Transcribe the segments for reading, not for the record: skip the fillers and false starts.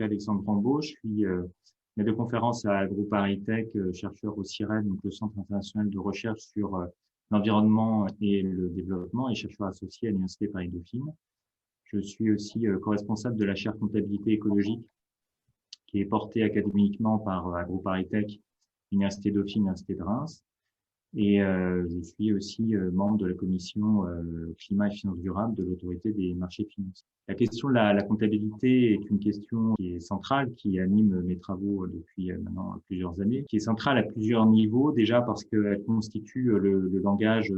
m'appelle Alexandre Rambaud, je suis maître de conférence à Groupe Tech, chercheur au CIRED, donc le Centre international de recherche sur l'environnement et le développement, et chercheur associé à l'Université Paris-Dauphine. Je suis aussi co-responsable de la chaire comptabilité écologique qui est portée académiquement par Groupe Tech, Université Dauphine, Université de Reims. Et je suis aussi membre de la commission climat et finances durables de l'autorité des marchés financiers. La question de la comptabilité est une question qui est centrale, qui anime mes travaux depuis maintenant plusieurs années, qui est centrale à plusieurs niveaux. Déjà parce qu'elle constitue le langage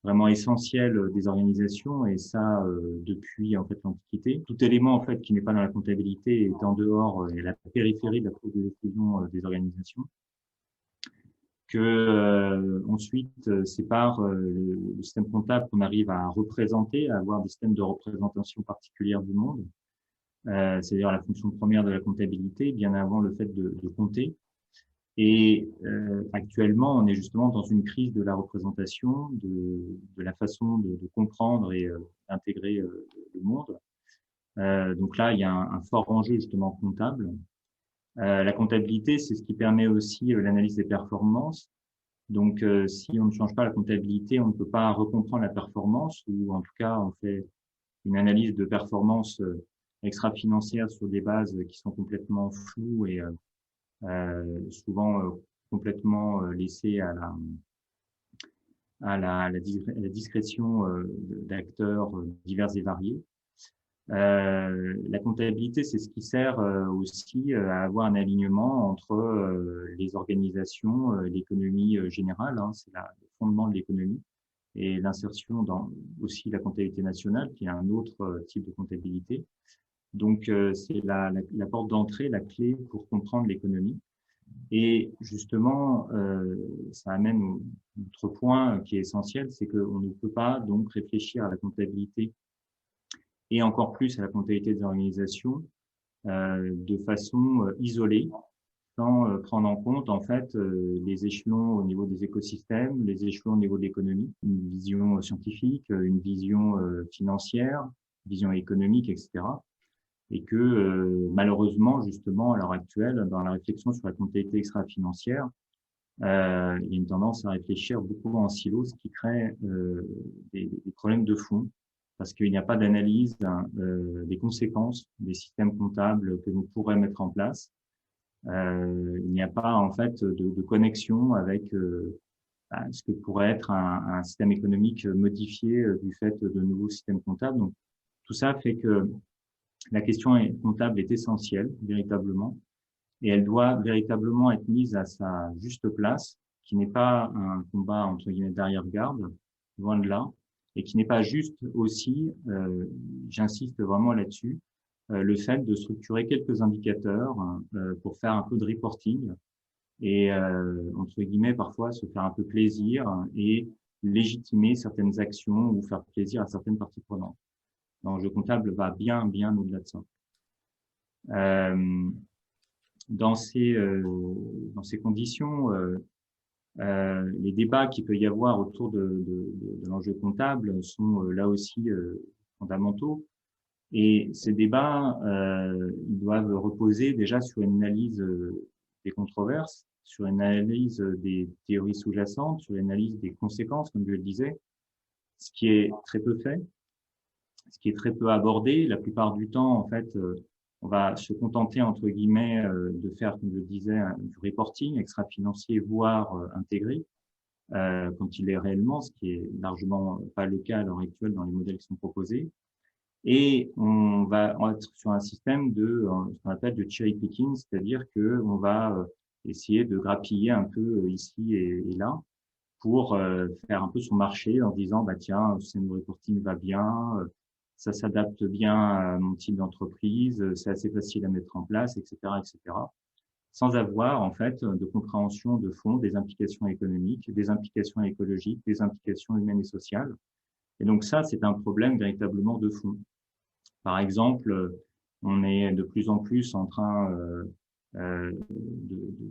vraiment essentiel des organisations, et ça depuis en fait l'Antiquité. Tout élément en fait qui n'est pas dans la comptabilité est en dehors et à la périphérie de la prise de décision des organisations. Que ensuite c'est par le système comptable qu'on arrive à représenter, à avoir des systèmes de représentation particulière du monde, c'est-à-dire la fonction première de la comptabilité, bien avant le fait de compter. Et actuellement, on est justement dans une crise de la représentation, de la façon de comprendre et d'intégrer le monde. Donc là, il y a un fort enjeu justement comptable. La comptabilité, c'est ce qui permet aussi l'analyse des performances. Donc, si on ne change pas la comptabilité, on ne peut pas recomprendre la performance, ou en tout cas, on fait une analyse de performance extra-financière sur des bases qui sont complètement floues et souvent complètement laissées à la discrétion d'acteurs divers et variés. La comptabilité, c'est ce qui sert aussi à avoir un alignement entre les organisations, l'économie générale, hein, c'est le fondement de l'économie, et l'insertion dans aussi la comptabilité nationale, qui est un autre type de comptabilité. Donc, c'est la porte d'entrée, la clé pour comprendre l'économie. Et justement, ça amène au autre point qui est essentiel, c'est qu'on ne peut pas donc réfléchir à la comptabilité et encore plus à la comptabilité des organisations de façon isolée, sans prendre en compte en fait les échelons au niveau des écosystèmes, les échelons au niveau de l'économie, une vision scientifique, une vision financière, une vision économique, etc. Et que malheureusement, justement, à l'heure actuelle, dans la réflexion sur la comptabilité extra-financière, il y a une tendance à réfléchir beaucoup en silo, ce qui crée des problèmes de fond, parce qu'il n'y a pas d'analyse des conséquences des systèmes comptables que l'on pourrait mettre en place. Il n'y a pas en fait de connexion avec ce que pourrait être un système économique modifié du fait de nouveaux systèmes comptables. Donc, tout ça fait que la question comptable est essentielle, véritablement, et elle doit véritablement être mise à sa juste place, qui n'est pas un combat entre guillemets d'arrière-garde, loin de là, et qui n'est pas juste aussi, j'insiste vraiment là-dessus, le fait de structurer quelques indicateurs pour faire un peu de reporting et entre guillemets parfois se faire un peu plaisir et légitimer certaines actions ou faire plaisir à certaines parties prenantes. L'enjeu comptable va bien au-delà de ça. Dans ces conditions, les débats qu'il peut y avoir autour de l'enjeu comptable sont là aussi fondamentaux. Et ces débats, ils doivent reposer déjà sur une analyse des controverses, sur une analyse des théories sous-jacentes, sur une analyse des conséquences, comme je le disais, ce qui est très peu fait, ce qui est très peu abordé. La plupart du temps, en fait, on va se contenter, entre guillemets, de faire, comme je le disais, du reporting extra-financier, voire intégré, quand il est réellement, ce qui est largement pas le cas à l'heure actuelle dans les modèles qui sont proposés. Et on va être sur un système de ce qu'on appelle de cherry picking, c'est-à-dire que on va essayer de grappiller un peu ici et là pour faire un peu son marché en disant bah tiens, ce reporting va bien, ça s'adapte bien à mon type d'entreprise, c'est assez facile à mettre en place, etc., etc. Sans avoir en fait de compréhension de fond des implications économiques, des implications écologiques, des implications humaines et sociales. Et donc ça, c'est un problème véritablement de fond. Par exemple, on est de plus en plus en train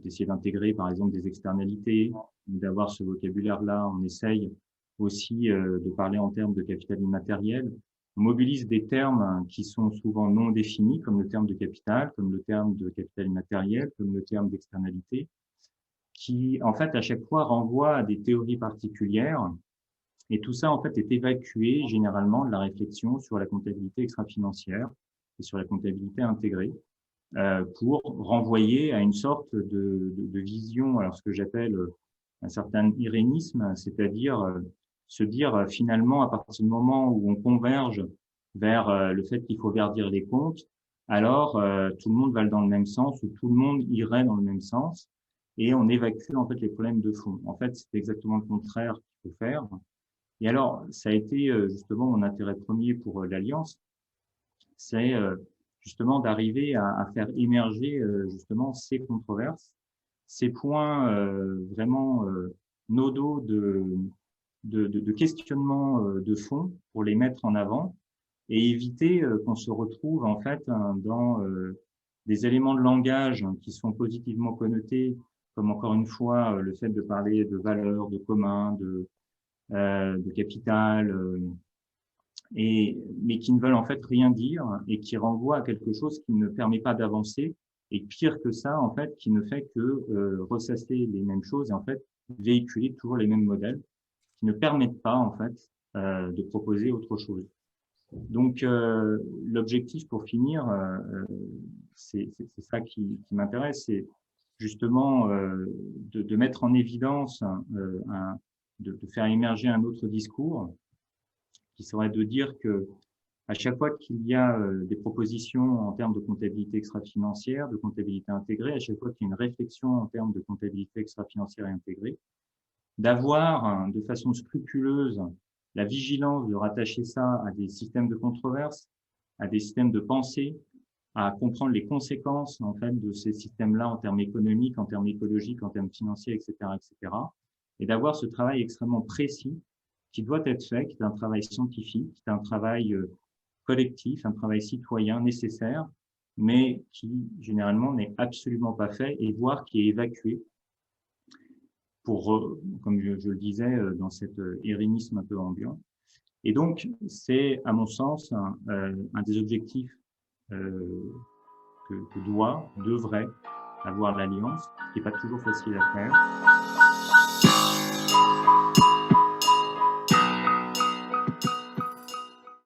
d'essayer d'intégrer, par exemple, des externalités, d'avoir ce vocabulaire-là. On essaye aussi de parler en termes de capital immatériel. on mobilise des termes qui sont souvent non définis, comme le terme de capital, comme le terme de capital immatériel, comme le terme d'externalité, qui, en fait, à chaque fois renvoient à des théories particulières. Et tout ça, en fait, est évacué généralement de la réflexion sur la comptabilité extra-financière et sur la comptabilité intégrée, pour renvoyer à une sorte de vision, alors ce que j'appelle un certain irénisme, c'est-à-dire se dire finalement, à partir du moment où on converge vers le fait qu'il faut verdir les comptes, alors tout le monde va dans le même sens, ou tout le monde irait dans le même sens, et on évacue en fait les problèmes de fond. En fait, c'est exactement le contraire qu'il faut faire. Et alors, ça a été justement mon intérêt premier pour l'Alliance, c'est justement d'arriver à faire émerger justement ces controverses, ces points vraiment nodaux de questionnement de fond pour les mettre en avant et éviter qu'on se retrouve en fait dans des éléments de langage qui sont positivement connotés, comme encore une fois le fait de parler de valeurs, de commun, de capital, mais qui ne veulent en fait rien dire et qui renvoient à quelque chose qui ne permet pas d'avancer et pire que ça, en fait, qui ne fait que ressasser les mêmes choses et en fait véhiculer toujours les mêmes modèles qui ne permettent pas en fait de proposer autre chose. Donc l'objectif pour finir, c'est ça qui m'intéresse, c'est justement de mettre en évidence, de faire émerger un autre discours qui serait de dire que à chaque fois qu'il y a des propositions en termes de comptabilité extra-financière, de comptabilité intégrée, à chaque fois qu'il y a une réflexion en termes de comptabilité extra-financière et intégrée, d'avoir de façon scrupuleuse la vigilance de rattacher ça à des systèmes de controverse, à des systèmes de pensée, à comprendre les conséquences en fait de ces systèmes-là en termes économiques, en termes écologiques, en termes financiers, etc., etc., et d'avoir ce travail extrêmement précis qui doit être fait, qui est un travail scientifique, qui est un travail collectif, un travail citoyen nécessaire, mais qui généralement n'est absolument pas fait et voire qui est évacué pour, comme je le disais, dans cet irénisme un peu ambiant. Et donc, c'est, à mon sens, un des objectifs que devrait avoir l'Alliance, ce qui n'est pas toujours facile à faire.